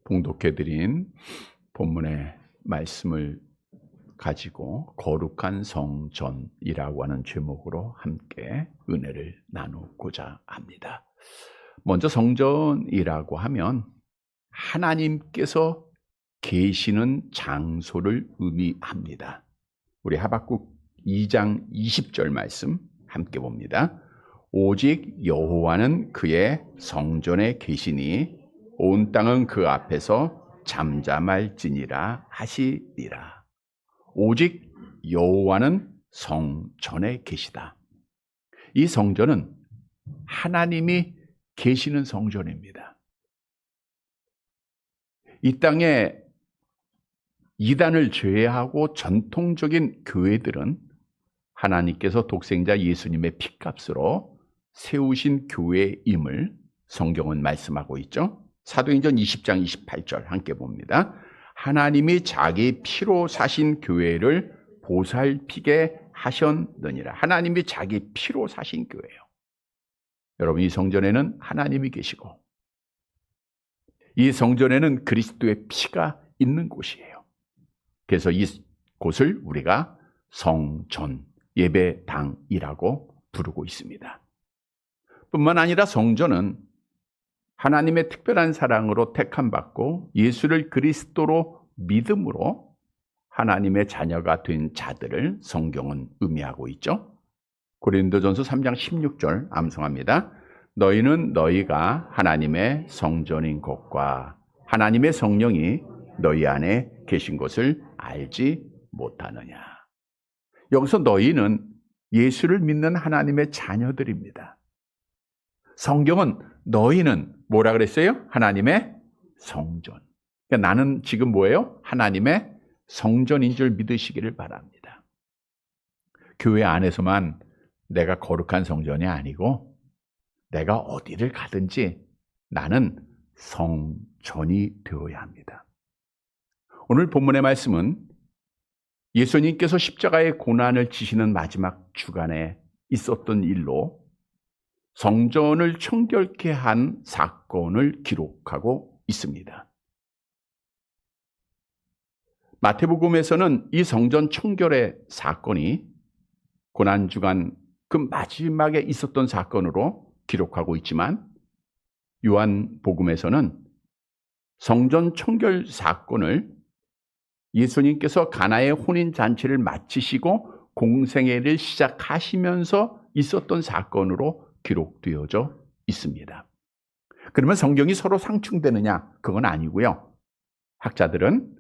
봉독해드린 본문의 말씀을 가지고 거룩한 성전이라고 하는 제목으로 함께 은혜를 나누고자 합니다. 먼저 성전이라고 하면 하나님께서 계시는 장소를 의미합니다. 우리 하박국 2장 20절 말씀 함께 봅니다. 오직 여호와는 그의 성전에 계시니 온 땅은 그 앞에서 잠잠할지니라 하시니라. 오직 여호와는 성전에 계시다. 이 성전은 하나님이 계시는 성전입니다. 이 땅에 이단을 제외하고 전통적인 교회들은 하나님께서 독생자 예수님의 피값으로 세우신 교회임을 성경은 말씀하고 있죠. 사도행전 20장 28절 함께 봅니다. 하나님이 자기 피로 사신 교회를 보살피게 하셨느니라. 하나님이 자기 피로 사신 교회예요. 여러분, 이 성전에는 하나님이 계시고 이 성전에는 그리스도의 피가 있는 곳이에요. 그래서 이 곳을 우리가 성전, 예배당이라고 부르고 있습니다. 뿐만 아니라 성전은 하나님의 특별한 사랑으로 택함받고 예수를 그리스도로 믿음으로 하나님의 자녀가 된 자들을 성경은 의미하고 있죠. 고린도전서 3장 16절 암송합니다. 너희는 너희가 하나님의 성전인 것과 하나님의 성령이 너희 안에 계신 것을 알지 못하느냐. 여기서 너희는 예수를 믿는 하나님의 자녀들입니다. 성경은 너희는 뭐라 그랬어요? 하나님의 성전. 그러니까 나는 지금 뭐예요? 하나님의 성전인 줄 믿으시기를 바랍니다. 교회 안에서만 내가 거룩한 성전이 아니고 내가 어디를 가든지 나는 성전이 되어야 합니다. 오늘 본문의 말씀은 예수님께서 십자가의 고난을 지시는 마지막 주간에 있었던 일로 성전을 청결케 한 사건을 기록하고 있습니다. 마태복음에서는 이 성전 청결의 사건이 고난주간 그 마지막에 있었던 사건으로 기록하고 있지만 요한복음에서는 성전 청결 사건을 예수님께서 가나의 혼인잔치를 마치시고 공생애를 시작하시면서 있었던 사건으로 기록되어져 있습니다. 그러면 성경이 서로 상충되느냐? 그건 아니고요. 학자들은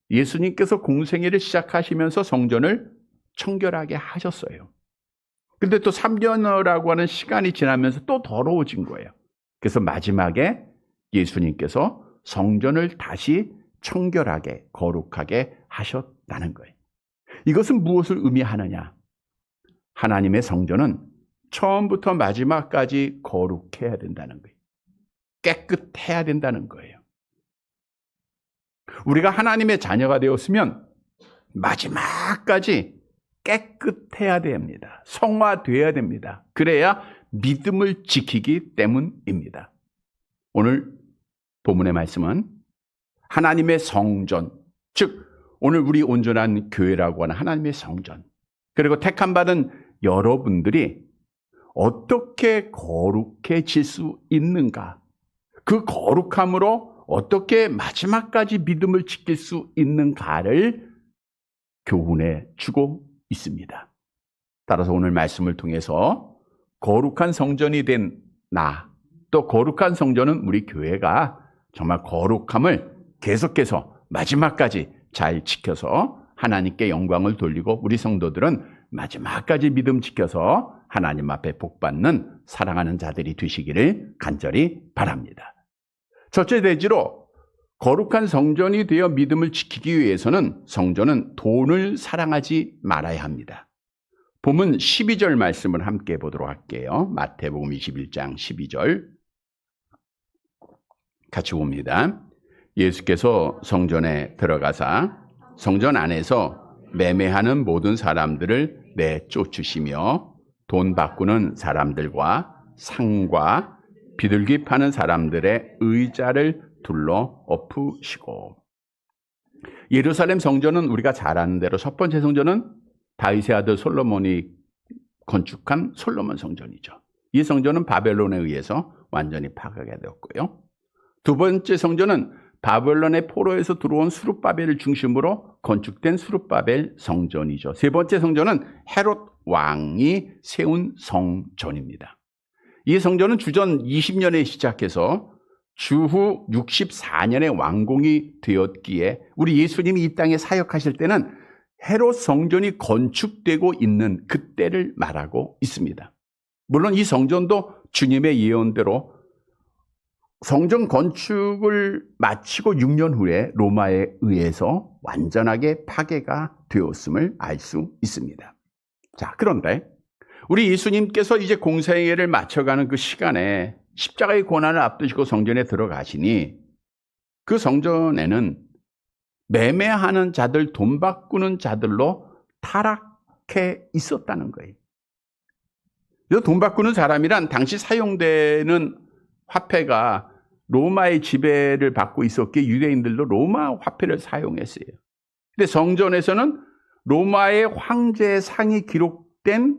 예수님께서 공생애를 시작하시면서 성전을 청결하게 하셨어요. 그런데 또 3년이라고 하는 시간이 지나면서 또 더러워진 거예요. 그래서 마지막에 예수님께서 성전을 다시 청결하게 거룩하게 하셨다는 거예요. 이것은 무엇을 의미하느냐? 하나님의 성전은 처음부터 마지막까지 거룩해야 된다는 거예요. 깨끗해야 된다는 거예요. 우리가 하나님의 자녀가 되었으면 마지막까지 깨끗해야 됩니다. 성화되어야 됩니다. 그래야 믿음을 지키기 때문입니다. 오늘 본문의 말씀은 하나님의 성전, 즉 오늘 우리 온전한 교회라고 하는 하나님의 성전, 그리고 택함받은 여러분들이 어떻게 거룩해질 수 있는가, 그 거룩함으로 어떻게 마지막까지 믿음을 지킬 수 있는가를 교훈해 주고 있습니다. 따라서 오늘 말씀을 통해서 거룩한 성전이 된 나, 또 거룩한 성전은 우리 교회가 정말 거룩함을 계속해서 마지막까지 잘 지켜서 하나님께 영광을 돌리고 우리 성도들은 마지막까지 믿음 지켜서 하나님 앞에 복받는 사랑하는 자들이 되시기를 간절히 바랍니다. 첫째 대지로 거룩한 성전이 되어 믿음을 지키기 위해서는 성전은 돈을 사랑하지 말아야 합니다. 본문 12절 말씀을 함께 보도록 할게요. 마태복음 21장 12절 같이 봅니다. 예수께서 성전에 들어가사 성전 안에서 매매하는 모든 사람들을 내쫓으시며 돈 바꾸는 사람들과 상과 비둘기 파는 사람들의 의자를 둘러 엎으시고. 예루살렘 성전은 우리가 잘 아는 대로 첫 번째 성전은 다윗의 아들 솔로몬이 건축한 솔로몬 성전이죠. 이 성전은 바벨론에 의해서 완전히 파괴가 되었고요. 두 번째 성전은 바벨론의 포로에서 들어온 수룹바벨을 중심으로 건축된 수룹바벨 성전이죠. 세 번째 성전은 헤롯 왕이 세운 성전입니다. 이 성전은 주전 20년에 시작해서 주후 64년에 완공이 되었기에 우리 예수님이 이 땅에 사역하실 때는 헤롯 성전이 건축되고 있는 그때를 말하고 있습니다. 물론 이 성전도 주님의 예언대로 성전 건축을 마치고 6년 후에 로마에 의해서 완전하게 파괴가 되었음을 알 수 있습니다. 자, 그런데 우리 예수님께서 이제 공생애를 마쳐가는 그 시간에 십자가의 고난을 앞두시고 성전에 들어가시니 그 성전에는 매매하는 자들, 돈 바꾸는 자들로 타락해 있었다는 거예요. 돈 바꾸는 사람이란 당시 사용되는 화폐가 로마의 지배를 받고 있었기에 유대인들도 로마 화폐를 사용했어요. 근데 성전에서는 로마의 황제의 상이 기록된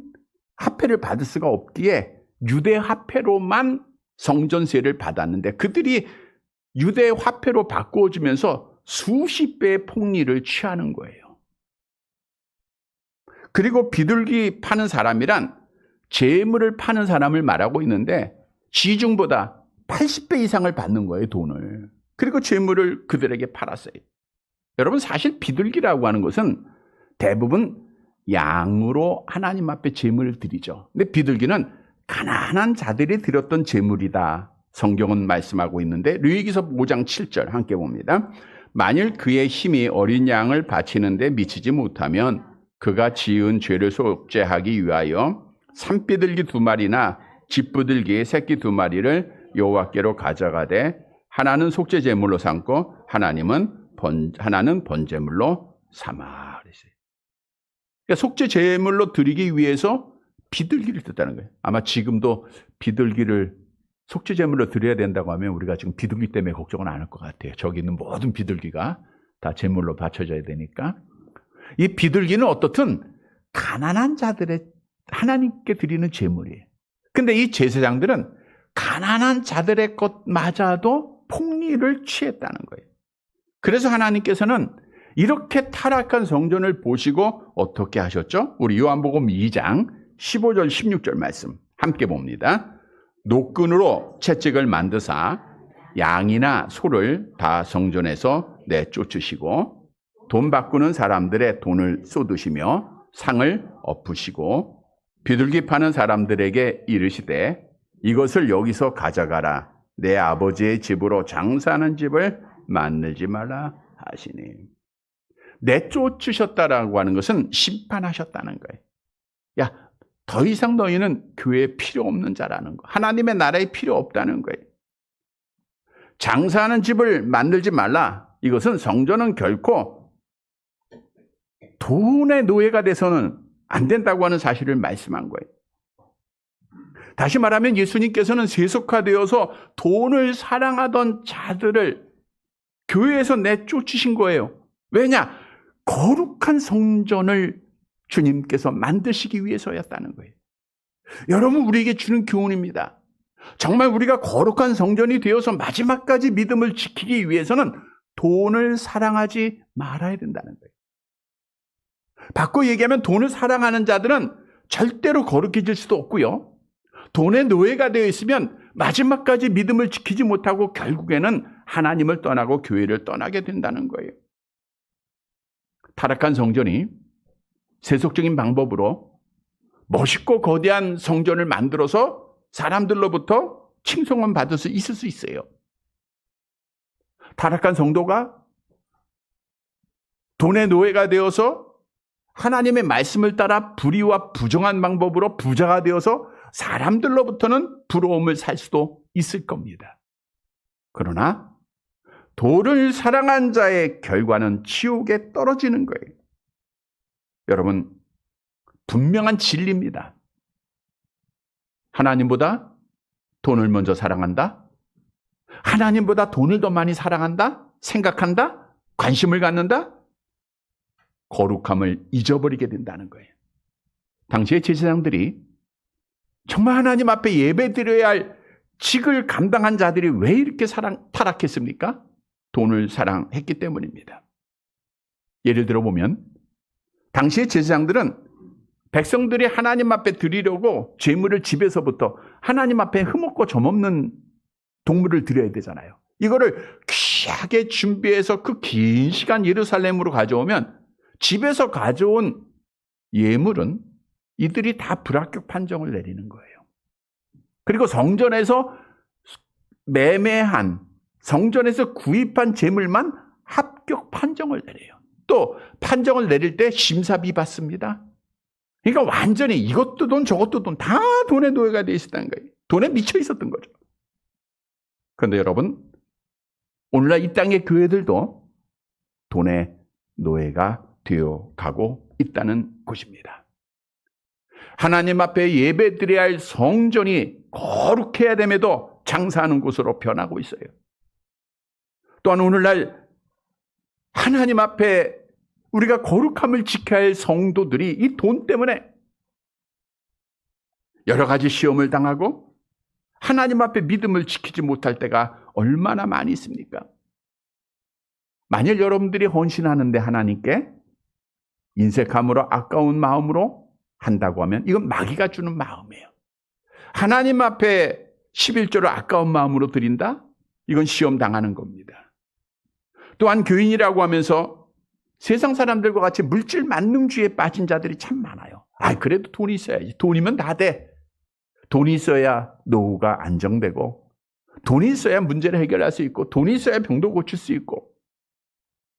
화폐를 받을 수가 없기에 유대 화폐로만 성전세를 받았는데 그들이 유대 화폐로 바꾸어주면서 수십 배의 폭리를 취하는 거예요. 그리고 비둘기 파는 사람이란 재물을 파는 사람을 말하고 있는데 시중보다 80배 이상을 받는 거예요, 돈을. 그리고 재물을 그들에게 팔았어요. 여러분, 사실 비둘기라고 하는 것은 대부분 양으로 하나님 앞에 재물을 드리죠. 근데 비둘기는 가난한 자들이 드렸던 재물이다. 성경은 말씀하고 있는데 르위기서 5장 7절 함께 봅니다. 만일 그의 힘이 어린 양을 바치는데 미치지 못하면 그가 지은 죄를 속죄하기 위하여 산비둘기 2마리나 집비둘기 새끼 2마리를 여호와께로 가져가되 하나는 속죄 제물로 삼고 하나는 번제물로 삼아. 그러니까 속죄 제물로 드리기 위해서 비둘기를 뜯다는 거예요. 아마 지금도 비둘기를 속죄 제물로 드려야 된다고 하면 우리가 지금 비둘기 때문에 걱정은 안 할 것 같아요. 저기 있는 모든 비둘기가 다 제물로 바쳐져야 되니까. 이 비둘기는 어떻든 가난한 자들의 하나님께 드리는 제물이에요. 근데 이 제사장들은 가난한 자들의 것마저도 폭리를 취했다는 거예요. 그래서 하나님께서는 이렇게 타락한 성전을 보시고 어떻게 하셨죠? 우리 요한복음 2장 15절 16절 말씀 함께 봅니다. 노끈으로 채찍을 만드사 양이나 소를 다 성전에서 내쫓으시고 돈 바꾸는 사람들의 돈을 쏟으시며 상을 엎으시고 비둘기 파는 사람들에게 이르시되 이것을 여기서 가져가라. 내 아버지의 집으로 장사하는 집을 만들지 말라 하시니. 내쫓으셨다라고 하는 것은 심판하셨다는 거예요. 야, 더 이상 너희는 교회에 필요 없는 자라는 거. 하나님의 나라에 필요 없다는 거예요. 장사하는 집을 만들지 말라. 이것은 성전은 결코 돈의 노예가 돼서는 안 된다고 하는 사실을 말씀한 거예요. 다시 말하면 예수님께서는 세속화되어서 돈을 사랑하던 자들을 교회에서 내쫓으신 거예요. 왜냐? 거룩한 성전을 주님께서 만드시기 위해서였다는 거예요. 여러분, 우리에게 주는 교훈입니다. 정말 우리가 거룩한 성전이 되어서 마지막까지 믿음을 지키기 위해서는 돈을 사랑하지 말아야 된다는 거예요. 바꿔 얘기하면 돈을 사랑하는 자들은 절대로 거룩해질 수도 없고요. 돈의 노예가 되어 있으면 마지막까지 믿음을 지키지 못하고 결국에는 하나님을 떠나고 교회를 떠나게 된다는 거예요. 타락한 성전이 세속적인 방법으로 멋있고 거대한 성전을 만들어서 사람들로부터 칭송을 받을 수 있을 수 있어요. 타락한 성도가 돈의 노예가 되어서 하나님의 말씀을 따라 불의와 부정한 방법으로 부자가 되어서 사람들로부터는 부러움을 살 수도 있을 겁니다. 그러나 돈을 사랑한 자의 결과는 지옥에 떨어지는 거예요. 여러분, 분명한 진리입니다. 하나님보다 돈을 먼저 사랑한다? 하나님보다 돈을 더 많이 사랑한다? 생각한다? 관심을 갖는다? 거룩함을 잊어버리게 된다는 거예요. 당시의 제사장들이 정말 하나님 앞에 예배드려야 할 직을 감당한 자들이 왜 이렇게 타락했습니까? 돈을 사랑했기 때문입니다. 예를 들어 보면 당시의 제사장들은 백성들이 하나님 앞에 드리려고 제물을 집에서부터 하나님 앞에 흠없고 점없는 동물을 드려야 되잖아요. 이거를 귀하게 준비해서 그 긴 시간 예루살렘으로 가져오면 집에서 가져온 예물은 이들이 다 불합격 판정을 내리는 거예요. 그리고 성전에서 매매한, 성전에서 구입한 제물만 합격 판정을 내려요. 또 판정을 내릴 때 심사비 받습니다. 그러니까 완전히 이것도 돈 저것도 돈 다 돈의 노예가 되어 있었다는 거예요. 돈에 미쳐 있었던 거죠. 그런데 여러분, 오늘날 이 땅의 교회들도 돈의 노예가 되어 가고 있다는 곳입니다. 하나님 앞에 예배드려야 할 성전이 거룩해야 됨에도 장사하는 곳으로 변하고 있어요. 또한 오늘날 하나님 앞에 우리가 거룩함을 지켜야 할 성도들이 이 돈 때문에 여러 가지 시험을 당하고 하나님 앞에 믿음을 지키지 못할 때가 얼마나 많이 있습니까? 만일 여러분들이 헌신하는데 하나님께 인색함으로 아까운 마음으로 한다고 하면 이건 마귀가 주는 마음이에요. 하나님 앞에 11조를 아까운 마음으로 드린다? 이건 시험 당하는 겁니다. 또한 교인이라고 하면서 세상 사람들과 같이 물질 만능주의에 빠진 자들이 참 많아요. 그래도 돈이 있어야지. 돈이면 다 돼. 돈이 있어야 노후가 안정되고, 돈이 있어야 문제를 해결할 수 있고, 돈이 있어야 병도 고칠 수 있고.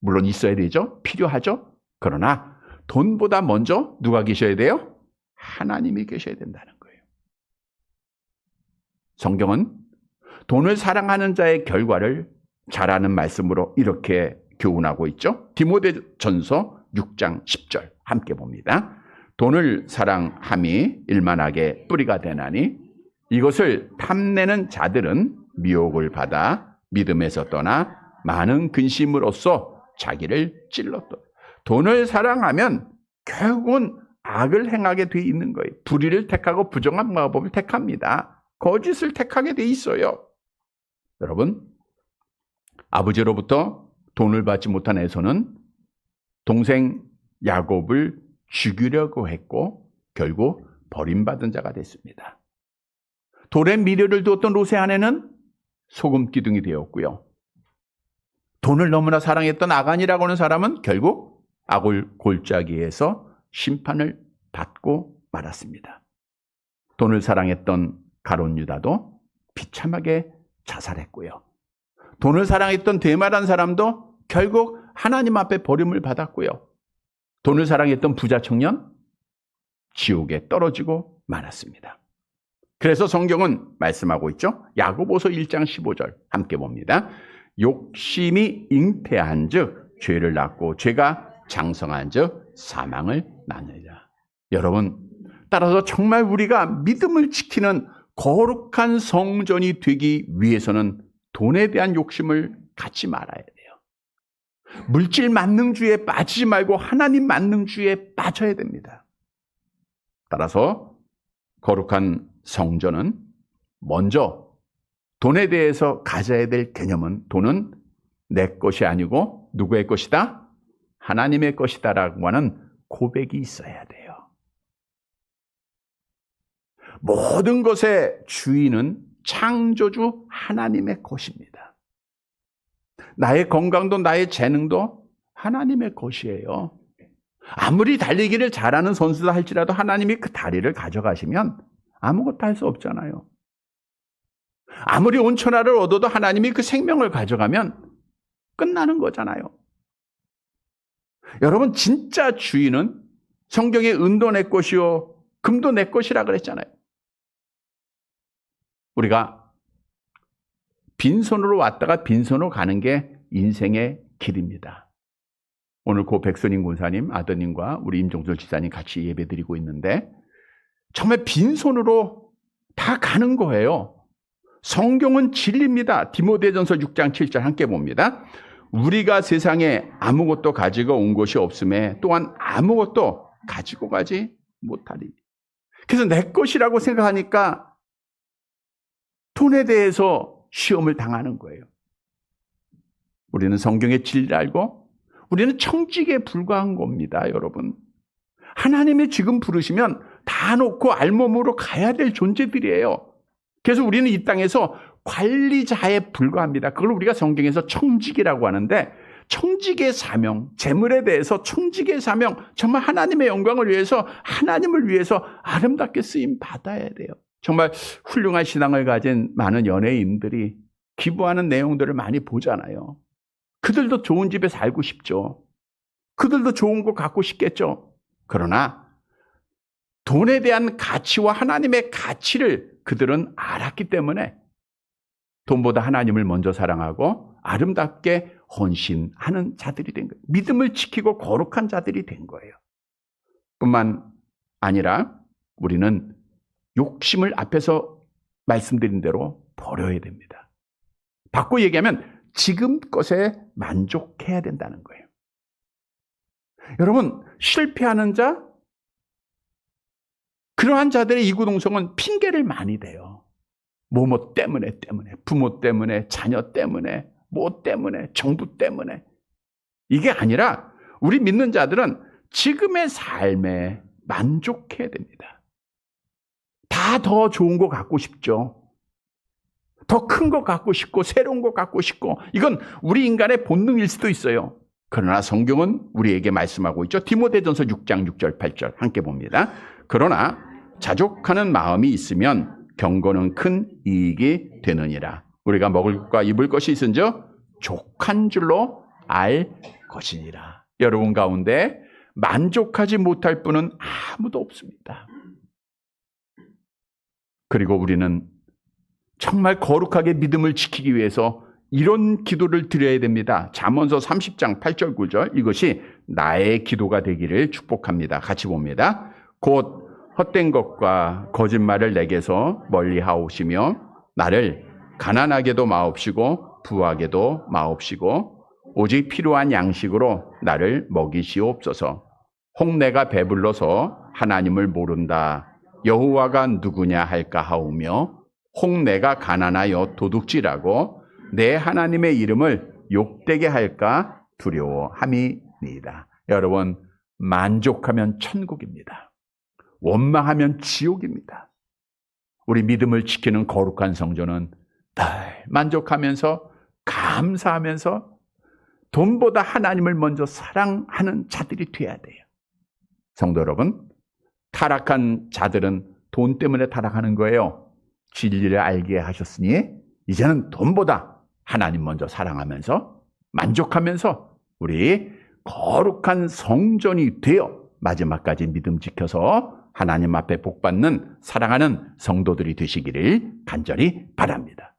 물론 있어야 되죠. 필요하죠. 그러나 돈보다 먼저 누가 계셔야 돼요? 하나님이 계셔야 된다는 거예요. 성경은 돈을 사랑하는 자의 결과를 잘하는 말씀으로 이렇게 교훈하고 있죠. 디모데전서 6장 10절 함께 봅니다. 돈을 사랑함이 일만하게 뿌리가 되나니 이것을 탐내는 자들은 미혹을 받아 믿음에서 떠나 많은 근심으로써 자기를 찔렀다. 돈을 사랑하면 결국은 악을 행하게 돼 있는 거예요. 불의를 택하고 부정한 마법을 택합니다. 거짓을 택하게 돼 있어요. 여러분, 아버지로부터 돈을 받지 못한 에서는 동생 야곱을 죽이려고 했고 결국 버림받은 자가 됐습니다. 돌에 미련을 두었던 롯의 아내는 소금 기둥이 되었고요. 돈을 너무나 사랑했던 아간이라고 하는 사람은 결국 악을 골짜기에서 심판을 받고 말았습니다. 돈을 사랑했던 가룟 유다도 비참하게 자살했고요. 돈을 사랑했던 데마란 사람도 결국 하나님 앞에 버림을 받았고요. 돈을 사랑했던 부자 청년, 지옥에 떨어지고 말았습니다. 그래서 성경은 말씀하고 있죠. 야고보서 1장 15절 함께 봅니다. 욕심이 잉태한 즉 죄를 낳고 죄가 장성한 즉 사망을 낳느니라. 여러분, 따라서 정말 우리가 믿음을 지키는 거룩한 성전이 되기 위해서는 돈에 대한 욕심을 갖지 말아야 돼요. 물질 만능주의에 빠지지 말고 하나님 만능주의에 빠져야 됩니다. 따라서 거룩한 성전은 먼저 돈에 대해서 가져야 될 개념은 돈은 내 것이 아니고 누구의 것이다? 하나님의 것이다라고 하는 고백이 있어야 돼요. 모든 것의 주인은 창조주 하나님의 것입니다. 나의 건강도 나의 재능도 하나님의 것이에요. 아무리 달리기를 잘하는 선수다 할지라도 하나님이 그 다리를 가져가시면 아무것도 할 수 없잖아요. 아무리 온천하를 얻어도 하나님이 그 생명을 가져가면 끝나는 거잖아요. 여러분, 진짜 주인은 성경에 은도 내 것이요 금도 내 것이라 그랬잖아요. 우리가 빈손으로 왔다가 빈손으로 가는 게 인생의 길입니다. 오늘 고 백선인 군사님 아드님과 우리 임종철 지사님 같이 예배드리고 있는데 정말 빈손으로 다 가는 거예요. 성경은 진리입니다. 디모데전서 6장 7절 함께 봅니다. 우리가 세상에 아무것도 가지고 온 것이 없음에 또한 아무것도 가지고 가지 못하리. 그래서 내 것이라고 생각하니까 돈에 대해서 시험을 당하는 거예요. 우리는 성경의 진리를 알고 우리는 청직에 불과한 겁니다, 여러분. 하나님이 지금 부르시면 다 놓고 알몸으로 가야 될 존재들이에요. 그래서 우리는 이 땅에서 관리자에 불과합니다. 그걸 우리가 성경에서 청직이라고 하는데, 청직의 사명, 재물에 대해서 청직의 사명, 정말 하나님의 영광을 위해서, 하나님을 위해서 아름답게 쓰임 받아야 돼요. 정말 훌륭한 신앙을 가진 많은 연예인들이 기부하는 내용들을 많이 보잖아요. 그들도 좋은 집에 살고 싶죠. 그들도 좋은 거 갖고 싶겠죠. 그러나 돈에 대한 가치와 하나님의 가치를 그들은 알았기 때문에 돈보다 하나님을 먼저 사랑하고 아름답게 헌신하는 자들이 된 거예요. 믿음을 지키고 거룩한 자들이 된 거예요. 뿐만 아니라 우리는 욕심을 앞에서 말씀드린 대로 버려야 됩니다. 바꿔 얘기하면 지금 것에 만족해야 된다는 거예요. 여러분, 실패하는 자, 그러한 자들의 이구동성은 핑계를 많이 대요. 뭐뭐 때문에, 부모 때문에, 자녀 때문에, 뭐 때문에, 정부 때문에. 이게 아니라 우리 믿는 자들은 지금의 삶에 만족해야 됩니다. 다 더 좋은 거 갖고 싶죠. 더 큰 거 갖고 싶고 새로운 거 갖고 싶고, 이건 우리 인간의 본능일 수도 있어요. 그러나 성경은 우리에게 말씀하고 있죠. 디모데전서 6장 6절 8절 함께 봅니다. 그러나 자족하는 마음이 있으면 경건은 큰 이익이 되느니라. 우리가 먹을 것과 입을 것이 있은즉 족한 줄로 알 것이니라. 여러분 가운데 만족하지 못할 분은 아무도 없습니다. 그리고 우리는 정말 거룩하게 믿음을 지키기 위해서 이런 기도를 드려야 됩니다. 잠언서 30장 8절 9절, 이것이 나의 기도가 되기를 축복합니다. 같이 봅니다. 곧 헛된 것과 거짓말을 내게서 멀리 하옵시며 나를 가난하게도 마옵시고 부하게도 마옵시고 오직 필요한 양식으로 나를 먹이시옵소서. 혹 내가 배불러서 하나님을 모른다 여호와가 누구냐 할까 하오며 혹 내가 가난하여 도둑질하고 내 하나님의 이름을 욕되게 할까 두려워함이니이다. 여러분, 만족하면 천국입니다. 원망하면 지옥입니다. 우리 믿음을 지키는 거룩한 성전은 늘 만족하면서 감사하면서 돈보다 하나님을 먼저 사랑하는 자들이 돼야 돼요. 성도 여러분, 타락한 자들은 돈 때문에 타락하는 거예요. 진리를 알게 하셨으니 이제는 돈보다 하나님 먼저 사랑하면서 만족하면서 우리 거룩한 성전이 되어 마지막까지 믿음 지켜서 하나님 앞에 복받는 사랑하는 성도들이 되시기를 간절히 바랍니다.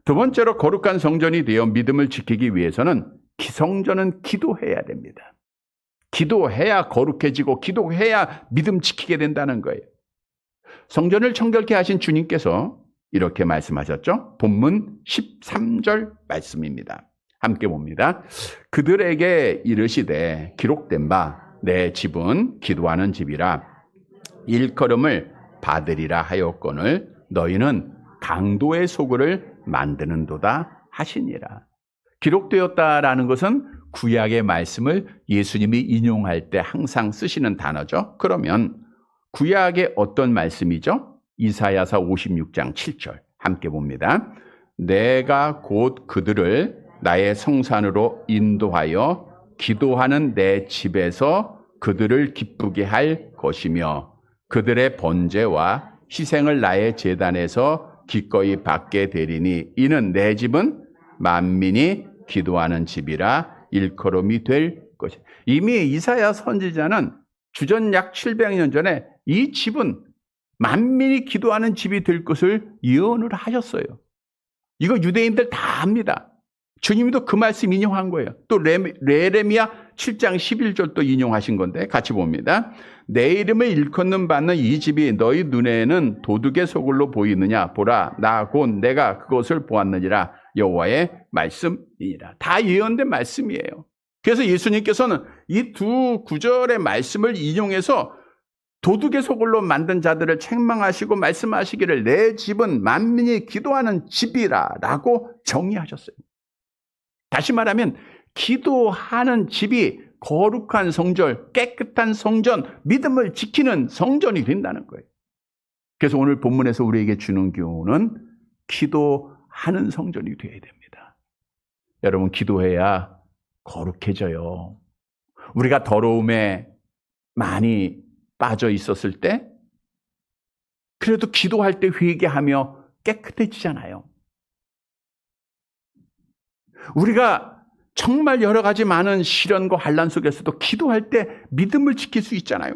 두 번째로 거룩한 성전이 되어 믿음을 지키기 위해서는 성전은 기도해야 됩니다. 기도해야 거룩해지고 기도해야 믿음 지키게 된다는 거예요. 성전을 청결케 하신 주님께서 이렇게 말씀하셨죠. 본문 13절 말씀입니다. 함께 봅니다. 그들에게 이르시되 기록된 바 내 집은 기도하는 집이라 일컬음을 받으리라 하였거늘 너희는 강도의 소굴을 만드는도다 하시니라. 기록되었다라는 것은 구약의 말씀을 예수님이 인용할 때 항상 쓰시는 단어죠. 그러면 구약의 어떤 말씀이죠? 이사야서 56장 7절 함께 봅니다. 내가 곧 그들을 나의 성산으로 인도하여 기도하는 내 집에서 그들을 기쁘게 할 것이며 그들의 번제와 희생을 나의 제단에서 기꺼이 받게 되리니 이는 내 집은 만민이 기도하는 집이라 일컬음이 될 것이다. 이미 이사야 선지자는 주전 약 700년 전에 이 집은 만민이 기도하는 집이 될 것을 예언을 하셨어요. 이거 유대인들 다 압니다. 주님도 그 말씀 인용한 거예요. 또 레레미야 7장 11절도 인용하신 건데 같이 봅니다. 내 이름을 일컫는 받는 이 집이 너희 눈에는 도둑의 소굴로 보이느냐? 보라, 나 곧 내가 그것을 보았느니라. 여호와의 말씀이니라. 다 예언된 말씀이에요. 그래서 예수님께서는 이 두 구절의 말씀을 인용해서 도둑의 소굴로 만든 자들을 책망하시고 말씀하시기를 내 집은 만민이 기도하는 집이라 라고 정의하셨어요. 다시 말하면 기도하는 집이 거룩한 성전, 깨끗한 성전, 믿음을 지키는 성전이 된다는 거예요. 그래서 오늘 본문에서 우리에게 주는 교훈은 기도하는 성전이 되어야 됩니다. 여러분, 기도해야 거룩해져요. 우리가 더러움에 많이 빠져 있었을 때 그래도 기도할 때 회개하며 깨끗해지잖아요. 우리가 정말 여러 가지 많은 시련과 환난 속에서도 기도할 때 믿음을 지킬 수 있잖아요.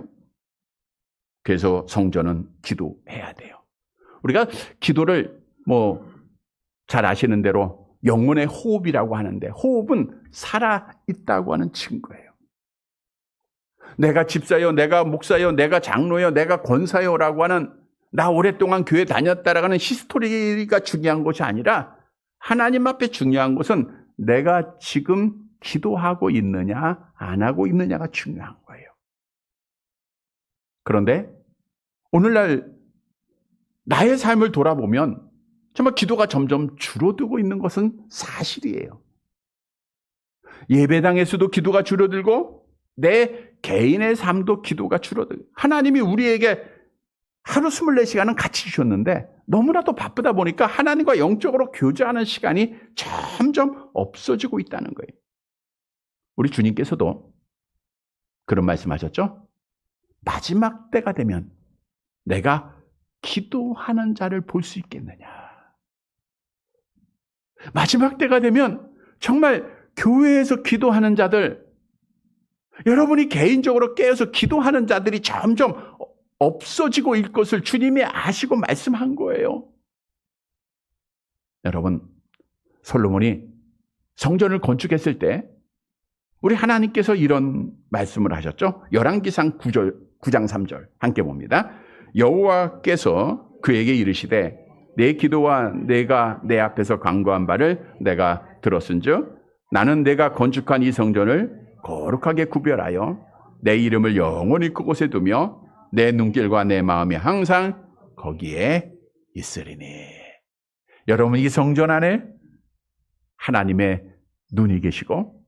그래서 성전은 기도해야 돼요. 우리가 기도를 잘 아시는 대로 영혼의 호흡이라고 하는데 호흡은 살아있다고 하는 증거예요. 내가 집사요, 내가 목사요, 내가 장로요, 내가 권사요라고 하는 나 오랫동안 교회 다녔다라고 하는 히스토리가 중요한 것이 아니라 하나님 앞에 중요한 것은 내가 지금 기도하고 있느냐 안 하고 있느냐가 중요한 거예요. 그런데 오늘날 나의 삶을 돌아보면 정말 기도가 점점 줄어들고 있는 것은 사실이에요. 예배당에서도 기도가 줄어들고 내 개인의 삶도 기도가 줄어들고 하나님이 우리에게 하루 24시간은 같이 주셨는데 너무나도 바쁘다 보니까 하나님과 영적으로 교제하는 시간이 점점 없어지고 있다는 거예요. 우리 주님께서도 그런 말씀하셨죠? 마지막 때가 되면 내가 기도하는 자를 볼 수 있겠느냐. 마지막 때가 되면 정말 교회에서 기도하는 자들, 여러분이 개인적으로 깨어서 기도하는 자들이 점점 없어지고 있을 것을 주님이 아시고 말씀한 거예요. 여러분, 솔로몬이 성전을 건축했을 때 우리 하나님께서 이런 말씀을 하셨죠. 열왕기상 9장 3절 함께 봅니다. 여호와께서 그에게 이르시되 내 기도와 내가 내 앞에서 간구한 바를 내가 들었은즉 나는 내가 건축한 이 성전을 거룩하게 구별하여 내 이름을 영원히 그곳에 두며 내 눈길과 내 마음이 항상 거기에 있으리니. 여러분, 이 성전 안에 하나님의 눈이 계시고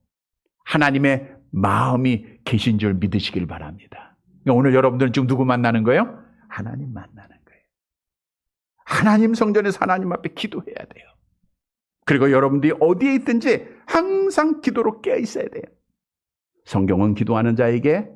하나님의 마음이 계신 줄 믿으시길 바랍니다. 오늘 여러분들은 지금 누구 만나는 거예요? 하나님 만나는 거예요. 하나님 성전에서 하나님 앞에 기도해야 돼요. 그리고 여러분들이 어디에 있든지 항상 기도로 깨어 있어야 돼요. 성경은 기도하는 자에게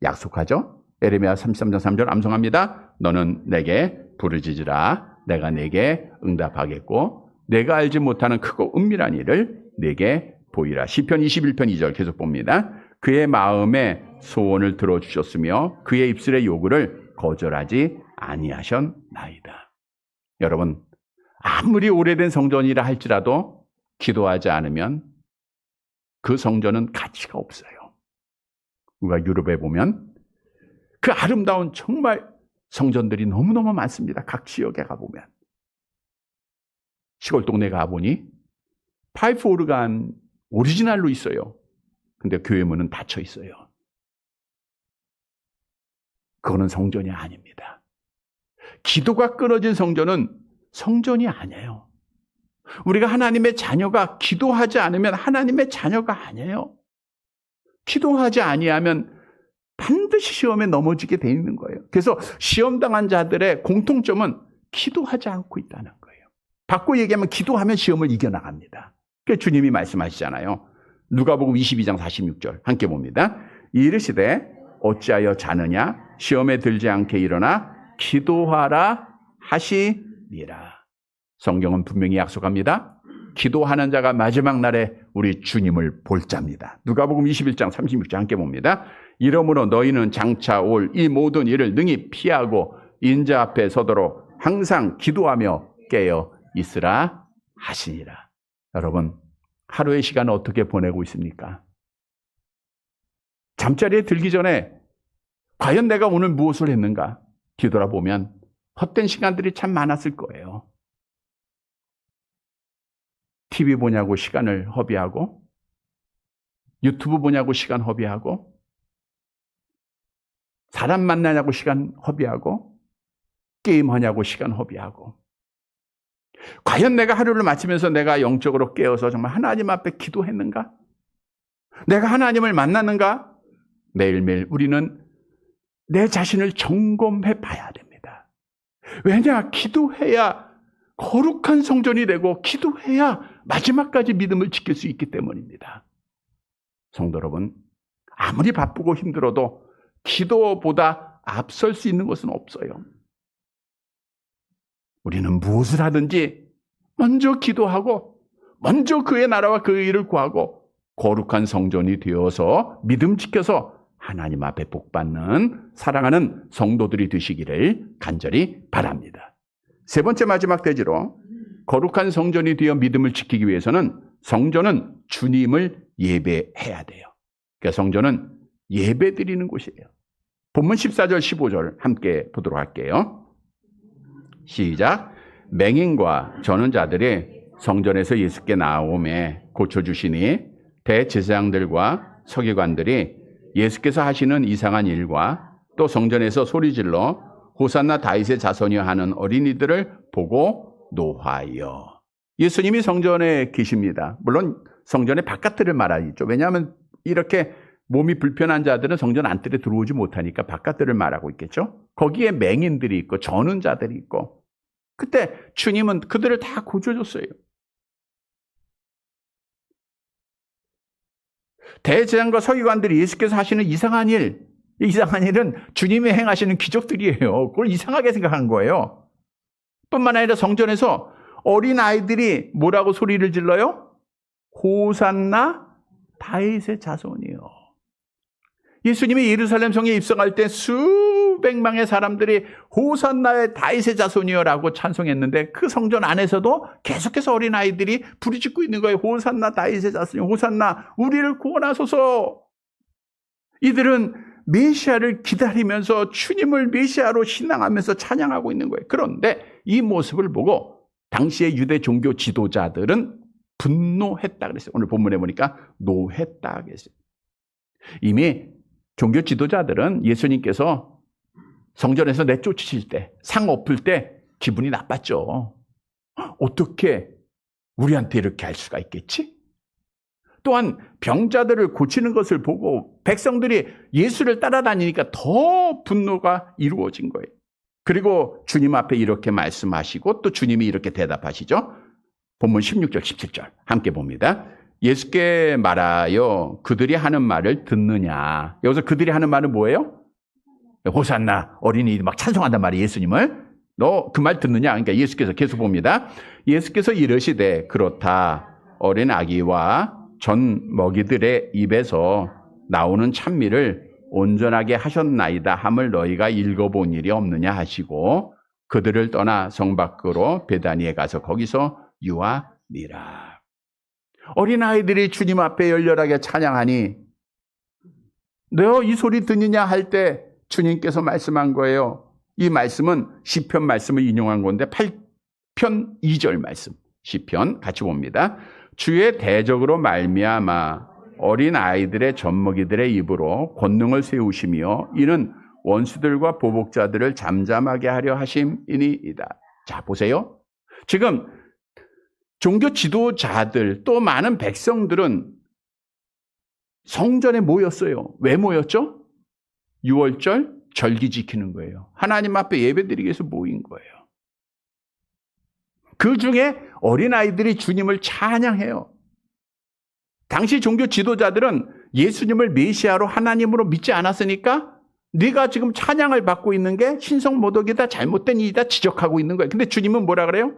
약속하죠. 에레미야 33장 3절 암송합니다. 너는 내게 부르짖으라. 내가 내게 응답하겠고 내가 알지 못하는 크고 은밀한 일을 내게 보이라. 시편 21편 2절 계속 봅니다. 그의 마음에 소원을 들어주셨으며 그의 입술의 요구를 거절하지 아니하셨나이다. 여러분, 아무리 오래된 성전이라 할지라도 기도하지 않으면 그 성전은 가치가 없어요. 우리가 유럽에 보면 그 아름다운 정말 성전들이 너무너무 많습니다. 각 지역에 가보면. 시골 동네 가보니 파이프 오르간 오리지널로 있어요. 근데 교회 문은 닫혀 있어요. 그거는 성전이 아닙니다. 기도가 끊어진 성전은 성전이 아니에요. 우리가 하나님의 자녀가 기도하지 않으면 하나님의 자녀가 아니에요. 기도하지 아니하면 반드시 시험에 넘어지게 돼 있는 거예요. 그래서 시험당한 자들의 공통점은 기도하지 않고 있다는 거예요. 바꿔 얘기하면 기도하면 시험을 이겨나갑니다. 그래서 주님이 말씀하시잖아요. 누가복음 22장 46절 함께 봅니다. 이르시되 어찌하여 자느냐 시험에 들지 않게 일어나 기도하라 하시니라. 성경은 분명히 약속합니다. 기도하는 자가 마지막 날에 우리 주님을 볼 자입니다. 누가복음 21장 36절 함께 봅니다. 이러므로 너희는 장차 올 이 모든 일을 능히 피하고 인자 앞에 서도록 항상 기도하며 깨어 있으라 하시니라. 여러분, 하루의 시간을 어떻게 보내고 있습니까? 잠자리에 들기 전에 과연 내가 오늘 무엇을 했는가 뒤돌아보면 헛된 시간들이 참 많았을 거예요. TV 보냐고 시간을 허비하고, 유튜브 보냐고 시간 허비하고, 사람 만나냐고 시간 허비하고, 게임하냐고 시간 허비하고. 과연 내가 하루를 마치면서 내가 영적으로 깨어서 정말 하나님 앞에 기도했는가? 내가 하나님을 만났는가? 매일매일 우리는 내 자신을 점검해 봐야 됩니다. 왜냐? 기도해야 거룩한 성전이 되고, 기도해야 마지막까지 믿음을 지킬 수 있기 때문입니다. 성도 여러분, 아무리 바쁘고 힘들어도 기도보다 앞설 수 있는 것은 없어요. 우리는 무엇을 하든지 먼저 기도하고, 먼저 그의 나라와 그의 일을 구하고, 거룩한 성전이 되어서 믿음 지켜서 하나님 앞에 복받는 사랑하는 성도들이 되시기를 간절히 바랍니다. 세 번째 마지막 대지로, 거룩한 성전이 되어 믿음을 지키기 위해서는 성전은 주님을 예배해야 돼요. 그러니까 성전은 예배 드리는 곳이에요. 본문 14절 15절 함께 보도록 할게요. 시작. 맹인과 저는 자들이 성전에서 예수께 나오매 고쳐주시니 대제사장들과 서기관들이 예수께서 하시는 이상한 일과 또 성전에서 소리질러 호산나 다윗의 자손이여 하는 어린이들을 보고 노하여. 예수님이 성전에 계십니다. 물론 성전의 바깥을 말하죠. 왜냐하면 이렇게 몸이 불편한 자들은 성전 안뜰에 들어오지 못하니까 바깥들을 말하고 있겠죠. 거기에 맹인들이 있고 저는 자들이 있고, 그때 주님은 그들을 다 고쳐줬어요. 대제사장과 서기관들이 예수께서 하시는 이상한 일은 주님이 행하시는 기적들이에요. 그걸 이상하게 생각한 거예요. 뿐만 아니라 성전에서 어린아이들이 뭐라고 소리를 질러요? 호산나 다윗의 자손이요. 예수님이 예루살렘 성에 입성할 때 수백명의 사람들이 호산나의 다윗의 자손이여라고 찬송했는데, 그 성전 안에서도 계속해서 어린아이들이 부르짖고 있는 거예요. 호산나 다윗의 자손이여, 호산나 우리를 구원하소서. 이들은 메시아를 기다리면서 주님을 메시아로 신앙하면서 찬양하고 있는 거예요. 그런데 이 모습을 보고 당시의 유대 종교 지도자들은 분노했다 그랬어요. 오늘 본문에 보니까 노했다 그랬어요. 이미 종교 지도자들은 예수님께서 성전에서 내쫓으실 때, 상 엎을 때 기분이 나빴죠. 어떻게 우리한테 이렇게 할 수가 있겠지? 또한 병자들을 고치는 것을 보고 백성들이 예수를 따라다니니까 더 분노가 이루어진 거예요. 그리고 주님 앞에 이렇게 말씀하시고 또 주님이 이렇게 대답하시죠. 본문 16절 17절 함께 봅니다. 예수께 말하여 그들이 하는 말을 듣느냐. 여기서 그들이 하는 말은 뭐예요? 호산나 어린이 막 찬송한단 말이에요. 예수님을. 너 그 말 듣느냐. 그러니까 예수께서 계속 봅니다. 예수께서 이르시되 그렇다. 어린 아기와 전 먹이들의 입에서 나오는 찬미를 온전하게 하셨나이다 함을 너희가 읽어본 일이 없느냐 하시고 그들을 떠나 성 밖으로 베다니에 가서 거기서 유하니라. 어린아이들이 주님 앞에 열렬하게 찬양하니 너 이 소리 듣느냐 할 때 주님께서 말씀한 거예요. 이 말씀은 시편 말씀을 인용한 건데 8편 2절 말씀. 시편 같이 봅니다. 주의 대적으로 말미암아 어린아이들의 젖먹이들의 입으로 권능을 세우시며 이는 원수들과 보복자들을 잠잠하게 하려 하심이니이다. 자, 보세요. 지금 종교 지도자들 또 많은 백성들은 성전에 모였어요. 왜 모였죠? 6월절 절기 지키는 거예요. 하나님 앞에 예배드리기 위해서 모인 거예요. 그 중에 어린아이들이 주님을 찬양해요. 당시 종교 지도자들은 예수님을 메시아로 하나님으로 믿지 않았으니까 네가 지금 찬양을 받고 있는 게 신성모독이다, 잘못된 일이다 지적하고 있는 거예요. 근데 주님은 뭐라 그래요?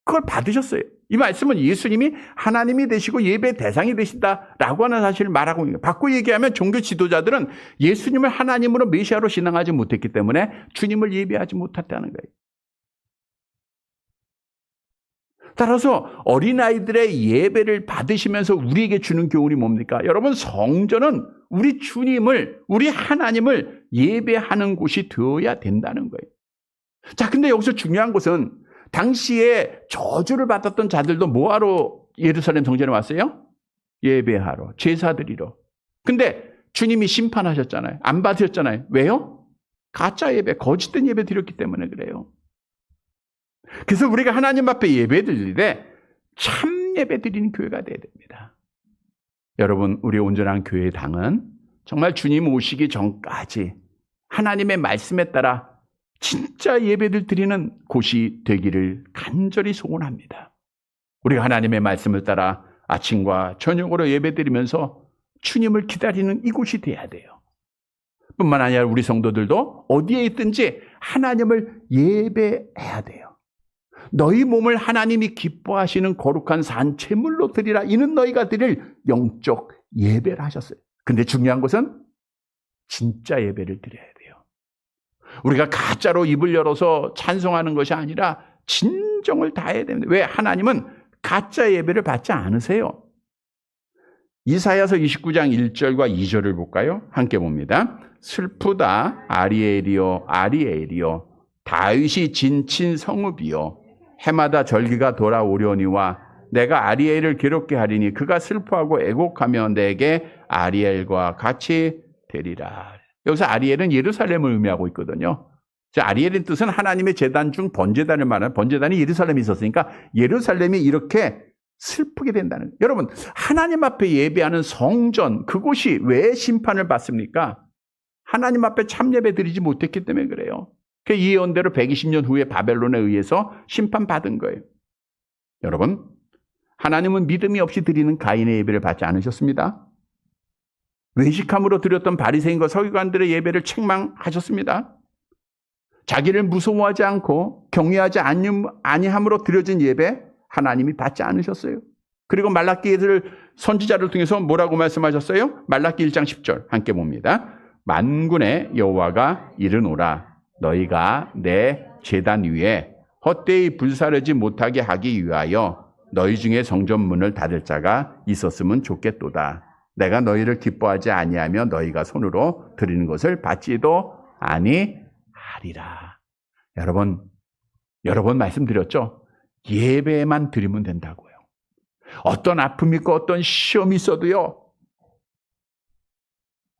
그걸 받으셨어요. 이 말씀은 예수님이 하나님이 되시고 예배 대상이 되신다라고 하는 사실을 말하고 있는 거예요. 바꿔 얘기하면 종교 지도자들은 예수님을 하나님으로 메시아로 신앙하지 못했기 때문에 주님을 예배하지 못했다는 거예요. 따라서 어린아이들의 예배를 받으시면서 우리에게 주는 교훈이 뭡니까? 여러분, 성전은 우리 주님을, 우리 하나님을 예배하는 곳이 되어야 된다는 거예요. 자, 근데 여기서 중요한 것은 당시에 저주를 받았던 자들도 뭐하러 예루살렘 성전에 왔어요? 예배하러, 제사드리러. 근데 주님이 심판하셨잖아요. 안 받으셨잖아요. 왜요? 가짜 예배, 거짓된 예배 드렸기 때문에 그래요. 그래서 우리가 하나님 앞에 예배 드릴 때 참 예배 드리는 교회가 되어야 됩니다. 여러분, 우리 온전한 교회의 당은 정말 주님 오시기 전까지 하나님의 말씀에 따라 진짜 예배를 드리는 곳이 되기를 간절히 소원합니다. 우리가 하나님의 말씀을 따라 아침과 저녁으로 예배 드리면서 주님을 기다리는 이곳이 돼야 돼요. 뿐만 아니라 우리 성도들도 어디에 있든지 하나님을 예배해야 돼요. 너희 몸을 하나님이 기뻐하시는 거룩한 산 제물로 드리라. 이는 너희가 드릴 영적 예배를 하셨어요. 근데 중요한 것은 진짜 예배를 드려야 돼요. 우리가 가짜로 입을 열어서 찬송하는 것이 아니라 진정을 다해야 됩니다. 왜? 하나님은 가짜 예배를 받지 않으세요. 이사야서 29장 1절과 2절을 볼까요? 함께 봅니다. 슬프다 아리엘이여 아리엘이여 다윗이 진친 성읍이여 해마다 절기가 돌아오려니와 내가 아리엘을 괴롭게 하리니 그가 슬퍼하고 애곡하며 내게 아리엘과 같이 되리라. 여기서 아리엘은 예루살렘을 의미하고 있거든요. 아리엘의 뜻은 하나님의 제단 중 번제단을 말하는, 번제단이 예루살렘에 있었으니까 예루살렘이 이렇게 슬프게 된다는 거예요. 여러분, 하나님 앞에 예배하는 성전, 그곳이 왜 심판을 받습니까? 하나님 앞에 참 예배 드리지 못했기 때문에 그래요. 그 예언대로 120년 후에 바벨론에 의해서 심판받은 거예요. 여러분, 하나님은 믿음이 없이 드리는 가인의 예배를 받지 않으셨습니다. 외식함으로 드렸던 바리새인과 서기관들의 예배를 책망하셨습니다. 자기를 무서워하지 않고 경외하지 아니함으로 드려진 예배 하나님이 받지 않으셨어요. 그리고 말라기를 선지자를 통해서 뭐라고 말씀하셨어요? 말라기 1장 10절 함께 봅니다. 만군의 여호와가 이르노라 너희가 내 제단 위에 헛되이 불사르지 못하게 하기 위하여 너희 중에 성전 문을 닫을 자가 있었으면 좋겠도다. 내가 너희를 기뻐하지 아니하며 너희가 손으로 드리는 것을 받지도 아니하리라. 여러 번 말씀드렸죠? 예배만 드리면 된다고요. 어떤 아픔이 있고 어떤 시험이 있어도요,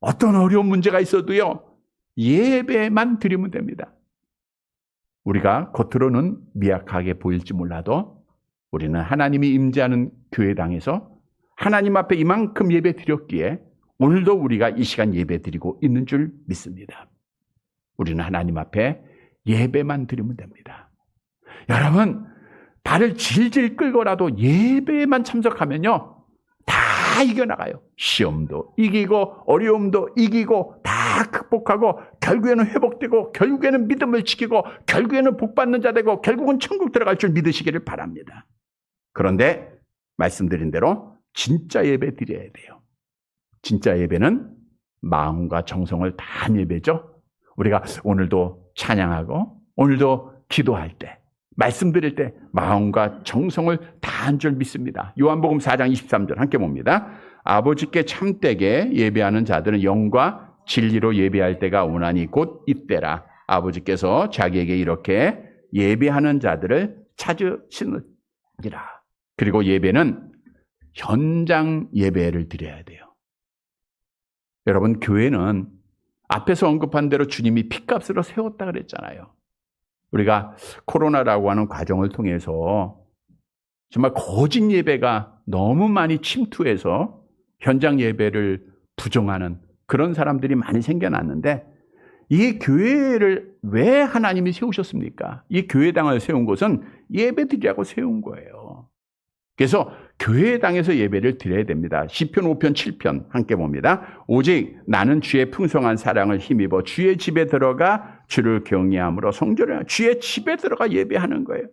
어떤 어려운 문제가 있어도요, 예배만 드리면 됩니다. 우리가 겉으로는 미약하게 보일지 몰라도 우리는 하나님이 임재하는 교회당에서 하나님 앞에 이만큼 예배 드렸기에 오늘도 우리가 이 시간 예배 드리고 있는 줄 믿습니다. 우리는 하나님 앞에 예배만 드리면 됩니다. 여러분, 발을 질질 끌고라도 예배만 참석하면요, 다 이겨나가요. 시험도 이기고 어려움도 이기고 다 극복하고 결국에는 회복되고 결국에는 믿음을 지키고 결국에는 복받는 자 되고 결국은 천국 들어갈 줄 믿으시기를 바랍니다. 그런데 말씀드린 대로 진짜 예배 드려야 돼요. 진짜 예배는 마음과 정성을 다한 예배죠. 우리가 오늘도 찬양하고 오늘도 기도할 때 말씀드릴 때 마음과 정성을 다한 줄 믿습니다. 요한복음 4장 23절 함께 봅니다. 아버지께 참되게 예배하는 자들은 영과 진리로 예배할 때가 오나니 곧 이때라. 아버지께서 자기에게 이렇게 예배하는 자들을 찾으시느니라. 그리고 예배는 현장 예배를 드려야 돼요. 여러분, 교회는 앞에서 언급한 대로 주님이 핏값으로 세웠다 그랬잖아요. 우리가 코로나라고 하는 과정을 통해서 정말 거짓 예배가 너무 많이 침투해서 현장 예배를 부정하는 그런 사람들이 많이 생겨났는데, 이 교회를 왜 하나님이 세우셨습니까? 이 교회당을 세운 것은 예배 드리라고 세운 거예요. 그래서 교회당에서 예배를 드려야 됩니다. 시편 5편 7편 함께 봅니다. 오직 나는 주의 풍성한 사랑을 힘입어 주의 집에 들어가 주를 경외함으로 성전을 주의 집에 들어가 예배하는 거예요.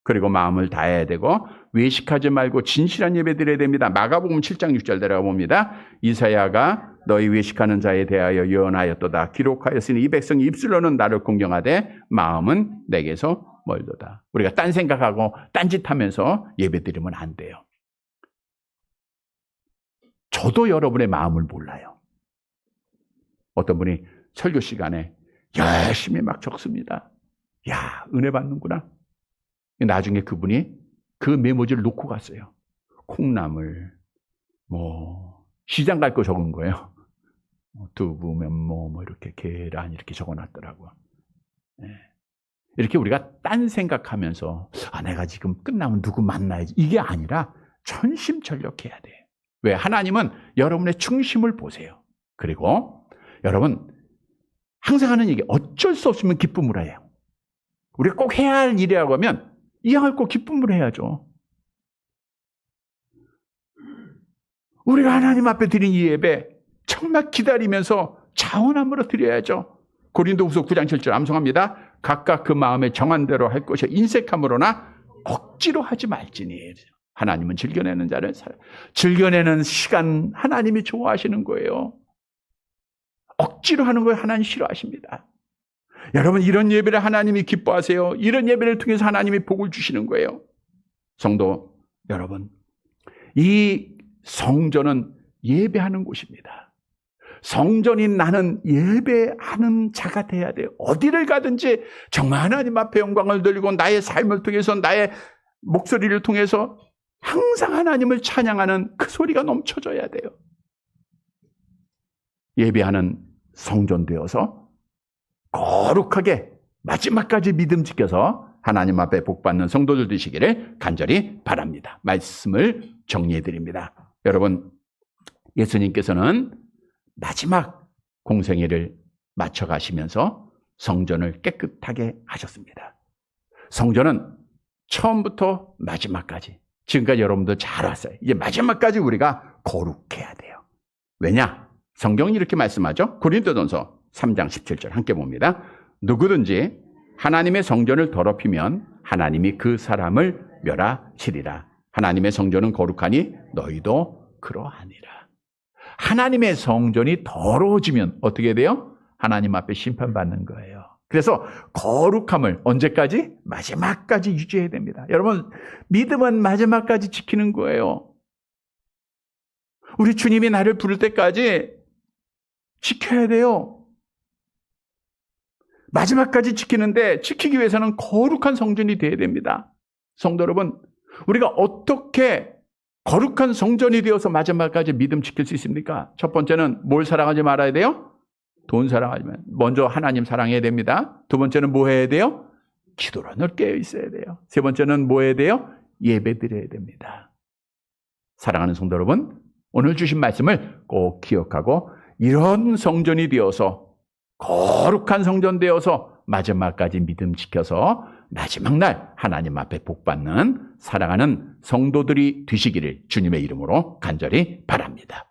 그리고 마음을 다해야 되고 외식하지 말고 진실한 예배 드려야 됩니다. 마가복음 7장 6절 내려가 봅니다. 이사야가 너희 외식하는 자에 대하여 예언하였도다. 기록하였으니 이 백성이 입술로는 나를 공경하되 마음은 내게서 멀도다. 우리가 딴 생각하고 딴짓하면서 예배드리면 안 돼요. 저도 여러분의 마음을 몰라요. 어떤 분이 설교 시간에 열심히 막 적습니다. 야, 은혜 받는구나. 나중에 그분이 그 메모지를 놓고 갔어요. 콩나물, 시장 갈 거 적은 거예요. 두부, 면모, 이렇게 계란 이렇게 적어놨더라고요. 이렇게 우리가 딴 생각하면서 내가 지금 끝나면 누구 만나야지. 이게 아니라 전심전력해야 돼요. 왜? 하나님은 여러분의 중심을 보세요. 그리고 여러분 항상 하는 얘기, 어쩔 수 없으면 기쁨으로 해요. 우리가 꼭 해야 할 일이라고 하면 이왕을 꼭 기쁨으로 해야죠. 우리가 하나님 앞에 드린 이 예배 정말 기다리면서 자원함으로 드려야죠. 고린도후서 9장 7절 암송합니다. 각각 그 마음에 정한 대로 할 것이 인색함으로나 억지로 하지 말지니. 하나님은 즐겨내는 자를 즐겨내는 시간 하나님이 좋아하시는 거예요. 억지로 하는 걸 하나님 싫어하십니다. 여러분, 이런 예배를 하나님이 기뻐하세요. 이런 예배를 통해서 하나님이 복을 주시는 거예요. 성도 여러분, 이 성전은 예배하는 곳입니다. 성전인 나는 예배하는 자가 돼야 돼요. 어디를 가든지 정말 하나님 앞에 영광을 돌리고 나의 삶을 통해서, 나의 목소리를 통해서 항상 하나님을 찬양하는 그 소리가 넘쳐져야 돼요. 예배하는 성전 되어서 거룩하게 마지막까지 믿음 지켜서 하나님 앞에 복받는 성도들 되시기를 간절히 바랍니다. 말씀을 정리해 드립니다. 여러분, 예수님께서는 마지막 공생애를 마쳐 가시면서 성전을 깨끗하게 하셨습니다. 성전은 처음부터 마지막까지, 지금까지 여러분들 잘 왔어요. 이제 마지막까지 우리가 거룩해야 돼요. 왜냐? 성경이 이렇게 말씀하죠. 고린도전서 3장 17절 함께 봅니다. 누구든지 하나님의 성전을 더럽히면 하나님이 그 사람을 멸하시리라. 하나님의 성전은 거룩하니 너희도 그러하니라. 하나님의 성전이 더러워지면 어떻게 돼요? 하나님 앞에 심판받는 거예요. 그래서 거룩함을 언제까지? 마지막까지 유지해야 됩니다. 여러분, 믿음은 마지막까지 지키는 거예요. 우리 주님이 나를 부를 때까지 지켜야 돼요. 마지막까지 지키는데, 지키기 위해서는 거룩한 성전이 되어야 됩니다. 성도 여러분, 우리가 어떻게 거룩한 성전이 되어서 마지막까지 믿음 지킬 수 있습니까? 첫 번째는 뭘 사랑하지 말아야 돼요? 돈 사랑하지 말아야 돼요. 먼저 하나님 사랑해야 됩니다. 두 번째는 뭐 해야 돼요? 기도로 늘 깨어 있어야 돼요. 세 번째는 뭐 해야 돼요? 예배 드려야 됩니다. 사랑하는 성도 여러분, 오늘 주신 말씀을 꼭 기억하고 이런 성전이 되어서, 거룩한 성전 되어서 마지막까지 믿음 지켜서 마지막 날 하나님 앞에 복받는 사랑하는 성도들이 되시기를 주님의 이름으로 간절히 바랍니다.